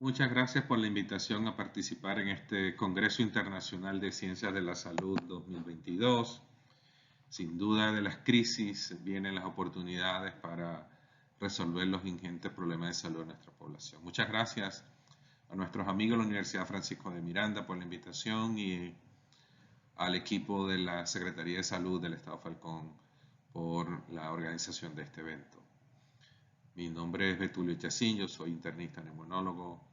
Muchas gracias por la invitación a participar en este Congreso Internacional de Ciencias de la Salud 2022. Sin duda de las crisis vienen las oportunidades para resolver los ingentes problemas de salud de nuestra población. Muchas gracias a nuestros amigos de la Universidad Francisco de Miranda por la invitación y al equipo de la Secretaría de Salud del Estado Falcón por la organización de este evento. Mi nombre es Betulio Chacín, yo soy internista neumonólogo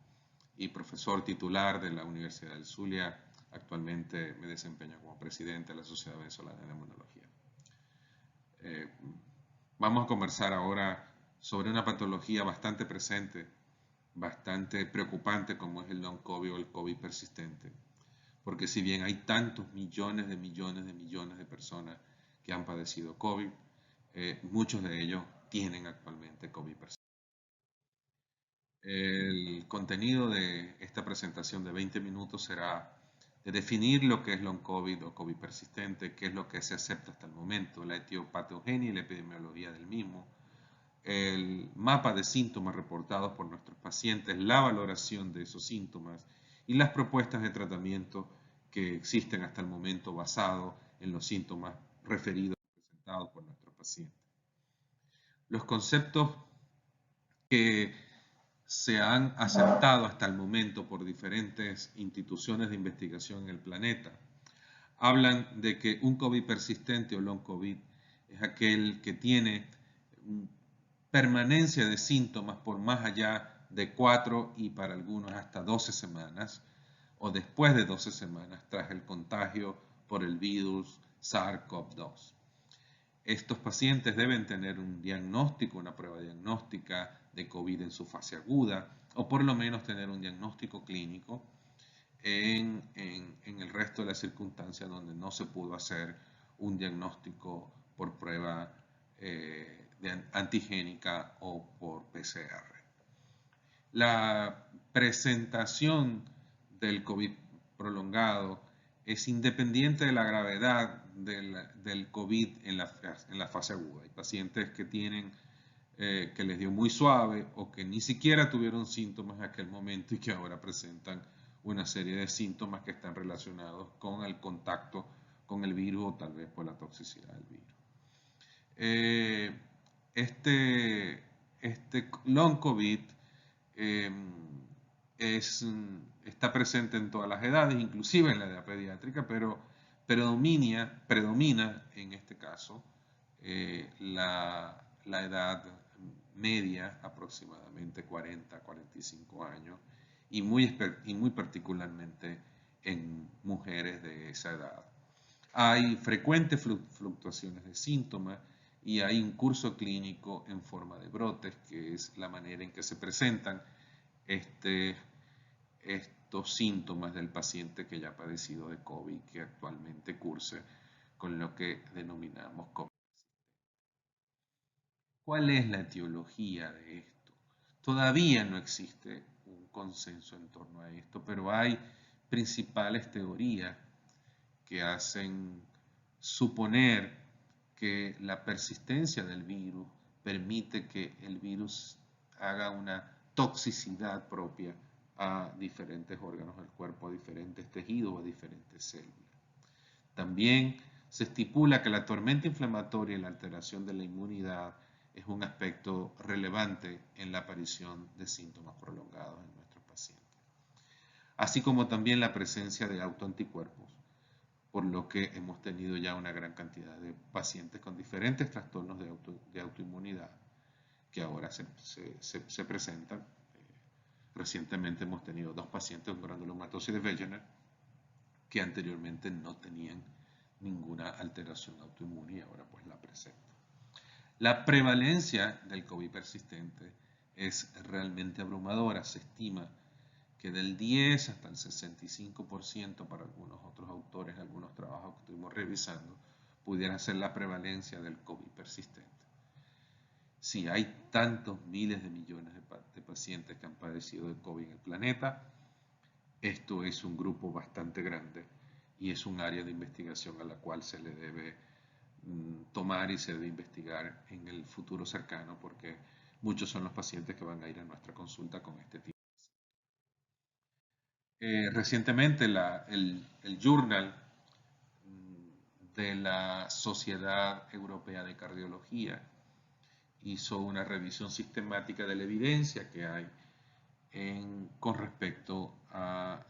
y profesor titular de la Universidad del Zulia. Actualmente me desempeño como presidente de la Sociedad Venezolana de Neumonología. Vamos a conversar ahora sobre una patología bastante presente, bastante preocupante como es el long COVID o el COVID persistente. Porque si bien hay tantos millones de personas que han padecido COVID, muchos de ellos tienen actualmente COVID persistente. El contenido de esta presentación de 20 minutos será de definir lo que es long COVID o COVID persistente, qué es lo que se acepta hasta el momento, la etiopatogenia y la epidemiología del mismo, el mapa de síntomas reportados por nuestros pacientes, la valoración de esos síntomas y las propuestas de tratamiento que existen hasta el momento basado en los síntomas referidos y presentados por nuestros pacientes. Los conceptos que se han aceptado hasta el momento por diferentes instituciones de investigación en el planeta hablan de que un COVID persistente o long COVID es aquel que tiene permanencia de síntomas por más allá de 4 y para algunos hasta 12 semanas o después de 12 semanas tras el contagio por el virus SARS-CoV-2. Estos pacientes deben tener un diagnóstico, una prueba diagnóstica de COVID en su fase aguda o por lo menos tener un diagnóstico clínico en el resto de las circunstancias donde no se pudo hacer un diagnóstico por prueba antigénica o por PCR. La presentación del COVID prolongado es independiente de la gravedad del COVID en la fase aguda. Hay pacientes que tienen que les dio muy suave o que ni siquiera tuvieron síntomas en aquel momento y que ahora presentan una serie de síntomas que están relacionados con el contacto con el virus o tal vez por la toxicidad del virus. Este long COVID está presente en todas las edades, inclusive en la edad pediátrica, pero predomina en este caso la edad media, aproximadamente 40-45 años, y muy particularmente en mujeres de esa edad. Hay frecuentes fluctuaciones de síntomas y hay un curso clínico en forma de brotes, que es la manera en que se presentan estos síntomas del paciente que ya ha padecido de COVID, que actualmente curse con lo que denominamos COVID. ¿Cuál es la etiología de esto? Todavía no existe un consenso en torno a esto, pero hay principales teorías que hacen suponer que la persistencia del virus permite que el virus haga una toxicidad propia a diferentes órganos del cuerpo, a diferentes tejidos, a diferentes células. También se estipula que la tormenta inflamatoria y la alteración de la inmunidad es un aspecto relevante en la aparición de síntomas prolongados en nuestros pacientes, así como también la presencia de autoanticuerpos, por lo que hemos tenido ya una gran cantidad de pacientes con diferentes trastornos de autoinmunidad que ahora se presentan. Recientemente hemos tenido 2 pacientes con granulomatosis de Wegener que anteriormente no tenían ninguna alteración autoinmune y ahora pues la presentan. La prevalencia del COVID persistente es realmente abrumadora. Se estima que del 10 hasta el 65% para algunos otros autores, algunos trabajos que estuvimos revisando, pudiera ser la prevalencia del COVID persistente. Si hay tantos miles de millones de pacientes que han padecido de COVID en el planeta, esto es un grupo bastante grande y es un área de investigación a la cual se le debe tomar y se debe investigar en el futuro cercano, porque muchos son los pacientes que van a ir a nuestra consulta con este tipo. Recientemente el Journal de la Sociedad Europea de Cardiología hizo una revisión sistemática de la evidencia que hay con respecto a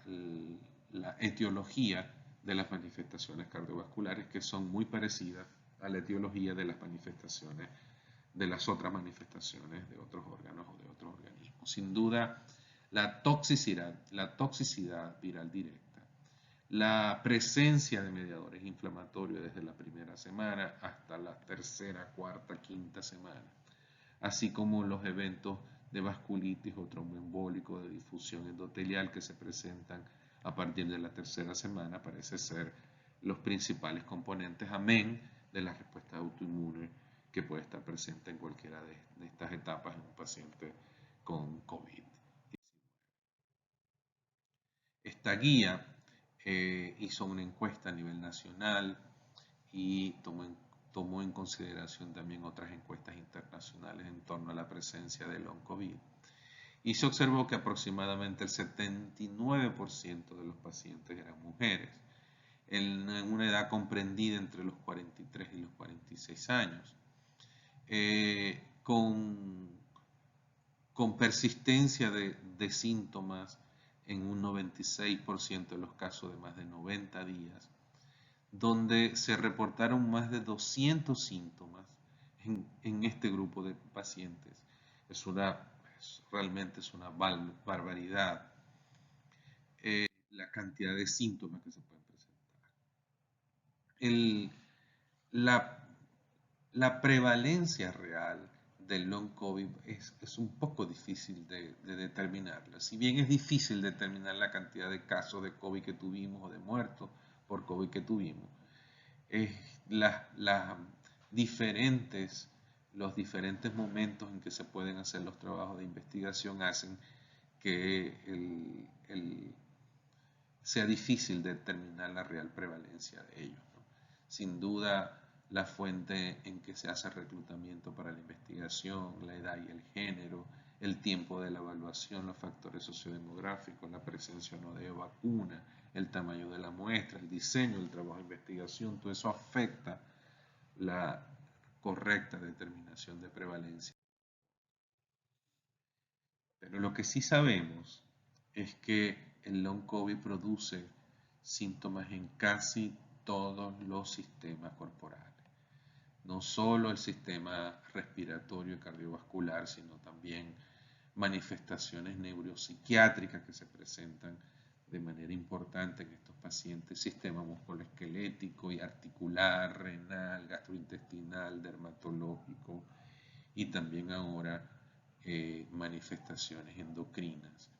la etiología de las manifestaciones cardiovasculares, que son muy parecidas a la etiología de las manifestaciones de las otras manifestaciones de otros órganos o de otros organismos. Sin duda, la toxicidad viral directa, la presencia de mediadores inflamatorios desde la primera semana hasta la tercera, cuarta, quinta semana, así como los eventos de vasculitis o tromboembólico de difusión endotelial que se presentan a partir de la tercera semana, parece ser los principales componentes, amén de la respuesta autoinmune que puede estar presente en cualquiera de estas etapas en un paciente con COVID. Esta guía hizo una encuesta a nivel nacional y tomó en consideración también otras encuestas internacionales en torno a la presencia del long COVID. Y se observó que aproximadamente el 79% de los pacientes eran mujeres, en una edad comprendida entre los 43 y los 46 años, con persistencia de síntomas en un 96% de los casos de más de 90 días, donde se reportaron más de 200 síntomas en este grupo de pacientes. Realmente es una barbaridad la cantidad de síntomas que se pueden presentar. La prevalencia real del long COVID es un poco difícil de determinarla. Si bien es difícil determinar la cantidad de casos de COVID que tuvimos o de muertos por COVID que tuvimos, los diferentes momentos en que se pueden hacer los trabajos de investigación hacen que sea difícil determinar la real prevalencia de ellos, ¿no? Sin duda, la fuente en que se hace reclutamiento para la investigación, la edad y el género, el tiempo de la evaluación, los factores sociodemográficos, la presencia o no de vacuna, el tamaño de la muestra, el diseño del trabajo de investigación, todo eso afecta la correcta determinación de prevalencia. Pero lo que sí sabemos es que el long COVID produce síntomas en casi todos los sistemas corporales. No solo el sistema respiratorio y cardiovascular, sino también manifestaciones neuropsiquiátricas que se presentan de manera importante en estos pacientes, sistema musculoesquelético y articular, renal, gastrointestinal, dermatológico y también ahora manifestaciones endocrinas,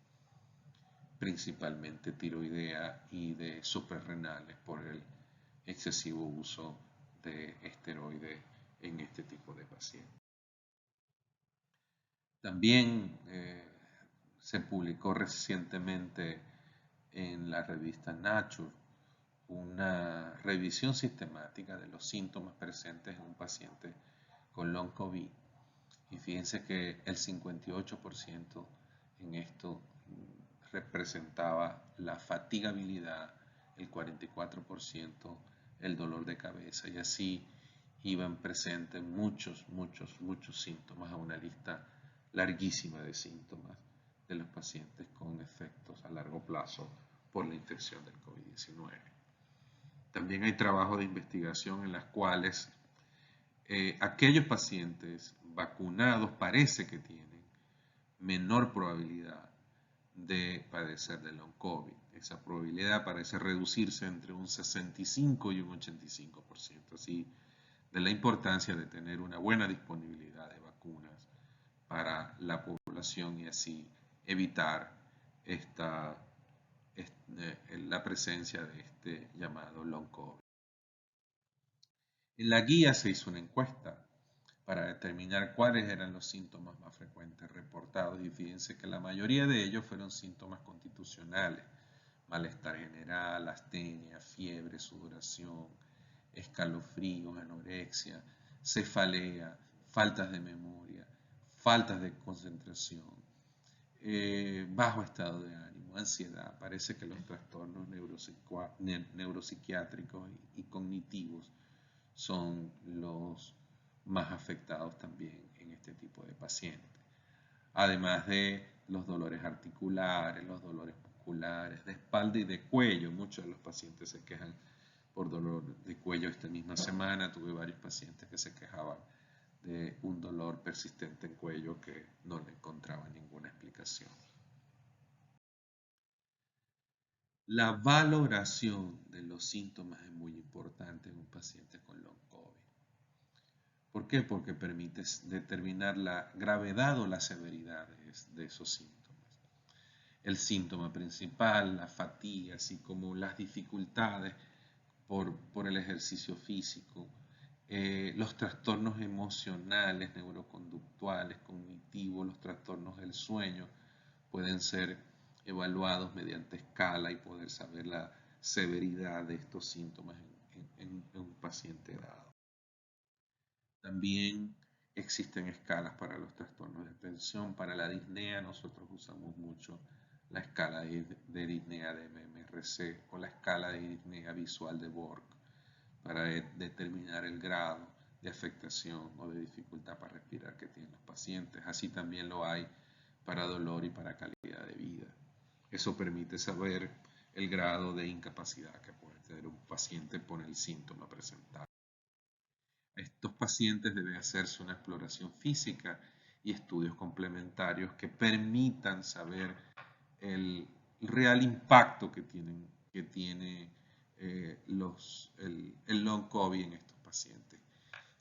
principalmente tiroidea y de suprarrenales por el excesivo uso de esteroides en este tipo de pacientes. También se publicó recientemente en la revista Nature una revisión sistemática de los síntomas presentes en un paciente con long COVID. Y fíjense que el 58% en esto representaba la fatigabilidad, el 44% el dolor de cabeza, y así iban presentes muchos síntomas, a una lista larguísima de síntomas de los pacientes con efectos a largo plazo por la infección del COVID-19. También hay trabajos de investigación en las cuales aquellos pacientes vacunados parece que tienen menor probabilidad de padecer de long COVID. Esa probabilidad parece reducirse entre un 65 y un 85%, así de la importancia de tener una buena disponibilidad de vacunas para la población y así evitar la presencia de este llamado long COVID. En la guía se hizo una encuesta para determinar cuáles eran los síntomas más frecuentes reportados y fíjense que la mayoría de ellos fueron síntomas constitucionales: malestar general, astenia, fiebre, sudoración, escalofríos, anorexia, cefalea, faltas de memoria, faltas de concentración, bajo estado de ánimo, ansiedad. Parece que los trastornos neuropsiquiátricos y cognitivos son los más afectados también en este tipo de pacientes. Además de los dolores articulares, los dolores musculares, de espalda y de cuello. Muchos de los pacientes se quejan por dolor de cuello. Esta misma semana tuve varios pacientes que se quejaban de un dolor persistente en cuello que no le encontraba ninguna explicación. La valoración de los síntomas es muy importante en un paciente con long COVID. ¿Por qué? Porque permite determinar la gravedad o la severidad de esos síntomas. El síntoma principal, la fatiga, así como las dificultades por el ejercicio físico, los trastornos emocionales, neuroconductuales, cognitivos, los trastornos del sueño pueden ser evaluados mediante escala y poder saber la severidad de estos síntomas en un paciente dado. También existen escalas para los trastornos de atención. Para la disnea nosotros usamos mucho la escala de disnea de MMRC o la escala de disnea visual de Borg para determinar el grado de afectación o de dificultad para respirar que tienen los pacientes. Así también lo hay para dolor y para calidad de vida. Eso permite saber el grado de incapacidad que puede tener un paciente por el síntoma presentado. A estos pacientes debe hacerse una exploración física y estudios complementarios que permitan saber el real impacto que tiene el long COVID en estos pacientes,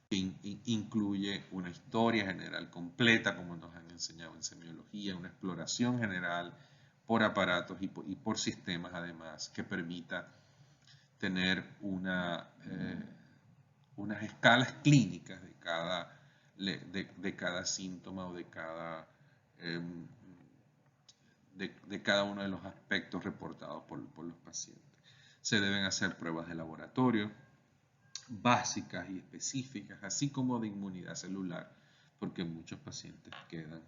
que incluye una historia general completa, como nos han enseñado en semiología, una exploración general por aparatos y por sistemas, además, que permita tener unas escalas clínicas de cada síntoma o de cada uno de los aspectos reportados por los pacientes. Se deben hacer pruebas de laboratorio básicas y específicas, así como de inmunidad celular, porque muchos pacientes quedan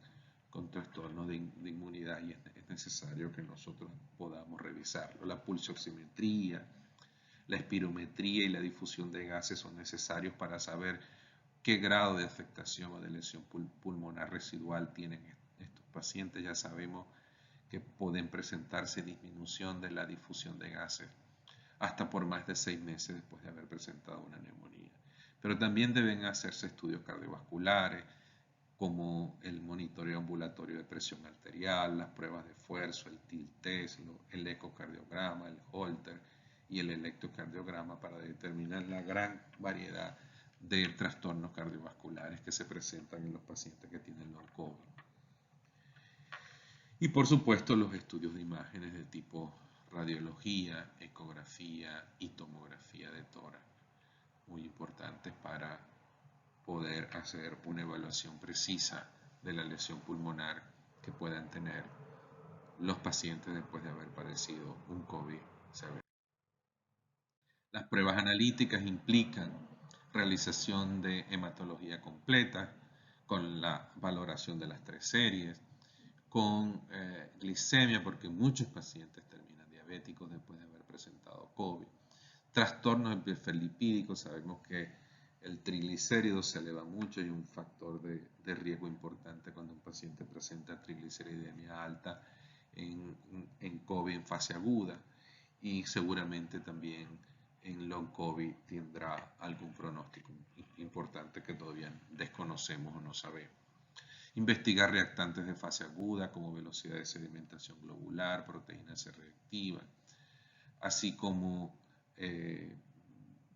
con trastornos de inmunidad y es necesario que nosotros podamos revisarlo. La pulsioximetría, la espirometría y la difusión de gases son necesarios para saber qué grado de afectación o de lesión pulmonar residual tienen estos pacientes. Ya sabemos que pueden presentarse disminución de la difusión de gases hasta por más de 6 meses después de haber presentado una neumonía. Pero también deben hacerse estudios cardiovasculares, como el monitoreo ambulatorio de presión arterial, las pruebas de esfuerzo, el tilt-test, el ecocardiograma, el Holter y el electrocardiograma para determinar la gran variedad de trastornos cardiovasculares que se presentan en los pacientes que tienen long COVID. Y por supuesto los estudios de imágenes de tipo radiología, ecografía y tomografía de tórax, muy importantes para poder hacer una evaluación precisa de la lesión pulmonar que puedan tener los pacientes después de haber padecido un COVID severo. Las pruebas analíticas implican realización de hematología completa con la valoración de las 3 series, con glicemia, porque muchos pacientes terminan diabéticos después de haber presentado COVID. Trastornos hiperlipídicos, sabemos que el triglicérido se eleva mucho y un factor de riesgo importante cuando un paciente presenta trigliceridemia alta en COVID en fase aguda, y seguramente también en long COVID tendrá algún pronóstico importante que todavía desconocemos o no sabemos. Investigar reactantes de fase aguda como velocidad de sedimentación globular, proteína C reactiva, así como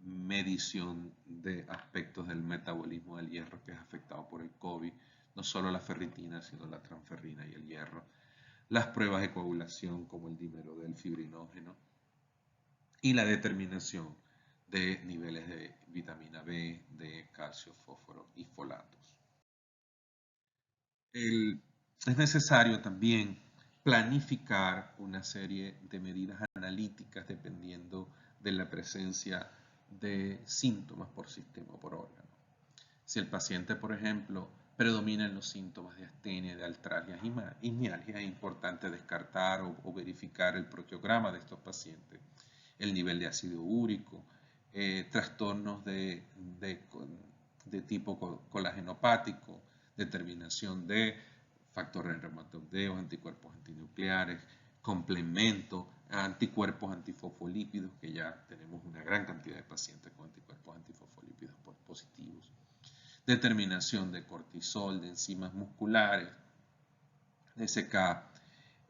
medición de aspectos del metabolismo del hierro que es afectado por el COVID, no solo la ferritina, sino la transferrina y el hierro. Las pruebas de coagulación como el dímero del fibrinógeno y la determinación de niveles de vitamina B, de calcio, fósforo y folatos. Es necesario también planificar una serie de medidas analíticas dependiendo de la presencia de síntomas por sistema o por órgano. Si el paciente, por ejemplo, predominan los síntomas de astenia, de artralgias y mialgias. Es importante descartar o verificar el proteograma de estos pacientes, el nivel de ácido úrico, trastornos de tipo colagenopático, determinación de factores reumatoideos, anticuerpos antinucleares, complemento, anticuerpos antifosfolípidos, que ya tenemos una gran cantidad de pacientes con anticuerpos antifosfolípidos positivos, determinación de cortisol, de enzimas musculares, de SKMM,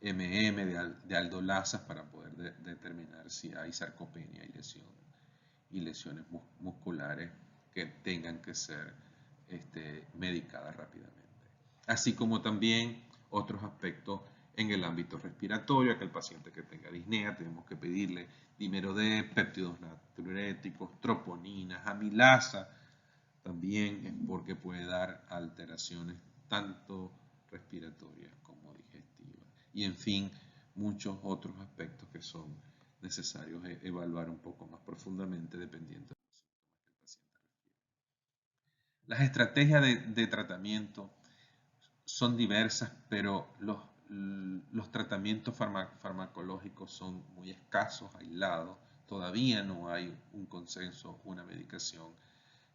de aldolasas, para poder determinar si hay sarcopenia y lesiones musculares que tengan que ser medicadas rápidamente. Así como también otros aspectos en el ámbito respiratorio, aquel paciente que tenga disnea, tenemos que pedirle dímero D, péptidos natriuréticos, troponinas, amilasa, también es porque puede dar alteraciones tanto respiratorias como digestivas. Y en fin, muchos otros aspectos que son necesarios evaluar un poco más profundamente dependiendo de los síntomas que el paciente refiere. Las estrategias de tratamiento son diversas, pero los tratamientos farmacológicos son muy escasos, aislados. Todavía no hay un consenso, una medicación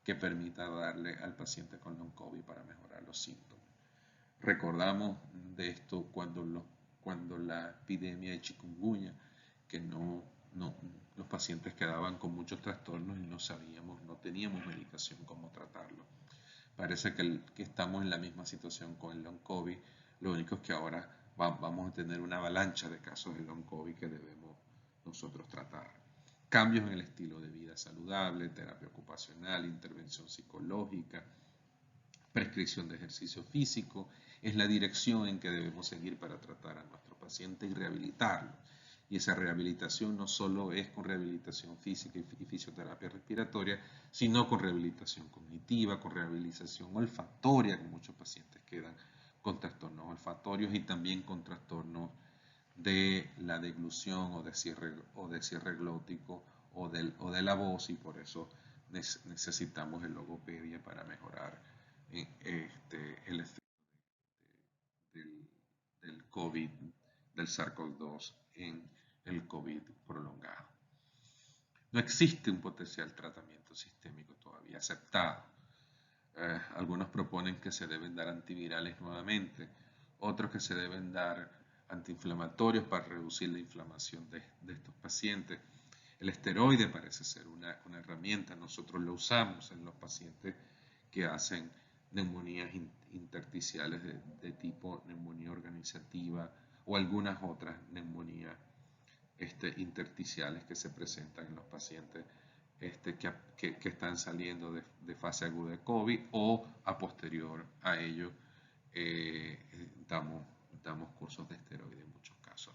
que permita darle al paciente con long COVID para mejorar los síntomas. Recordamos de esto cuando la epidemia de chikungunya, que los pacientes quedaban con muchos trastornos y no sabíamos, no teníamos medicación cómo tratarlo. Parece que estamos en la misma situación con el long COVID, lo único es que ahora vamos a tener una avalancha de casos de long COVID que debemos nosotros tratar. Cambios en el estilo de vida saludable, terapia ocupacional, intervención psicológica, prescripción de ejercicio físico, es la dirección en que debemos seguir para tratar a nuestro paciente y rehabilitarlo. Y esa rehabilitación no solo es con rehabilitación física y fisioterapia respiratoria, sino con rehabilitación cognitiva, con rehabilitación olfatoria, que muchos pacientes quedan con trastornos olfatorios y también con trastornos de la deglución o de cierre glótico o de la voz, y por eso necesitamos el logopedia para mejorar el efecto del COVID, del SARS-CoV-2 en el COVID prolongado. No existe un potencial tratamiento sistémico todavía aceptado. Algunos proponen que se deben dar antivirales nuevamente, otros que se deben dar antiinflamatorios para reducir la inflamación de estos pacientes. El esteroide parece ser una herramienta, nosotros lo usamos en los pacientes que hacen neumonías intersticiales de tipo neumonía organizativa o algunas otras neumonías intersticiales que se presentan en los pacientes que están saliendo de fase aguda de COVID, o a posterior a ello damos cursos de esteroides en muchos casos.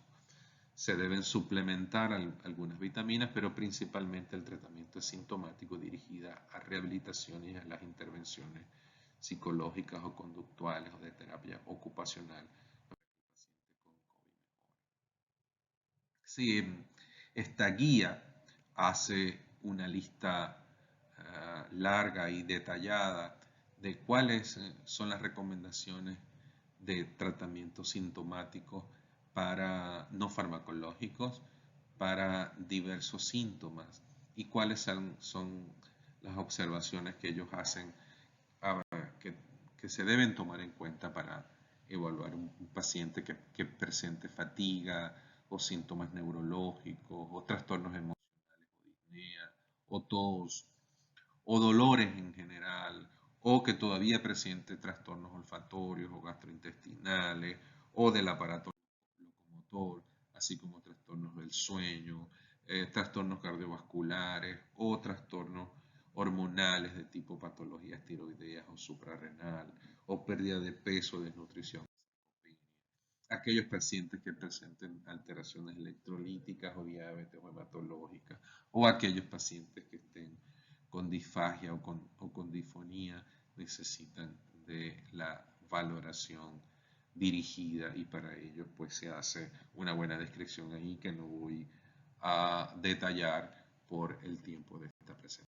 Se deben suplementar algunas vitaminas, pero principalmente el tratamiento es sintomático, dirigida a rehabilitación y a las intervenciones psicológicas o conductuales o de terapia ocupacional para que el paciente con COVID mejore. Si esta guía hace una lista larga y detallada de cuáles son las recomendaciones de tratamiento sintomático para no farmacológicos, para diversos síntomas, y cuáles son las observaciones que ellos hacen que se deben tomar en cuenta para evaluar un paciente que presente fatiga o síntomas neurológicos o trastornos emocionales o disnea o tos o dolores en general, o que todavía presente trastornos olfatorios o gastrointestinales o del aparato locomotor, así como trastornos del sueño, trastornos cardiovasculares o trastornos hormonales de tipo patologías tiroideas o suprarrenal, o pérdida de peso, desnutrición, aquellos pacientes que presenten alteraciones electrolíticas o diabetes o hematológicas, o aquellos pacientes que estén con disfagia o con disfonía, necesitan de la valoración dirigida, y para ello pues se hace una buena descripción ahí que no voy a detallar por el tiempo de esta presentación.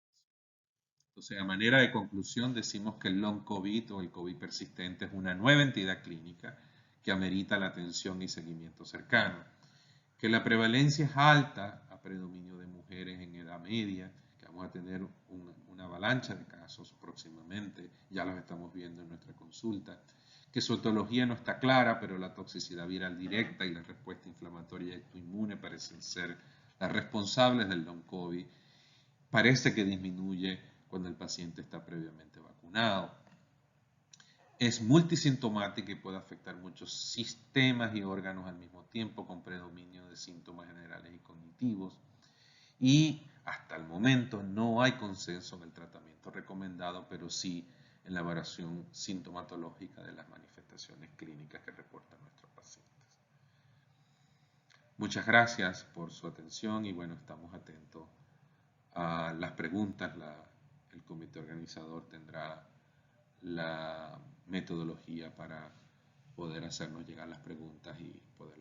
Entonces, a manera de conclusión, decimos que el long COVID o el COVID persistente es una nueva entidad clínica que amerita la atención y seguimiento cercano, que la prevalencia es alta a predominio de mujeres en edad media, que vamos a tener una avalancha de casos próximamente, ya los estamos viendo en nuestra consulta, que su etiología no está clara, pero la toxicidad viral directa y la respuesta inflamatoria y autoinmune parecen ser las responsables del long COVID. Parece que disminuye cuando el paciente está previamente vacunado. Es multisintomática y puede afectar muchos sistemas y órganos al mismo tiempo, con predominio de síntomas generales y cognitivos. Y hasta el momento no hay consenso en el tratamiento recomendado, pero sí en la evaluación sintomatológica de las manifestaciones clínicas que reportan nuestros pacientes. Muchas gracias por su atención y bueno, estamos atentos a las preguntas. El comité organizador tendrá la metodología para poder hacernos llegar las preguntas y poder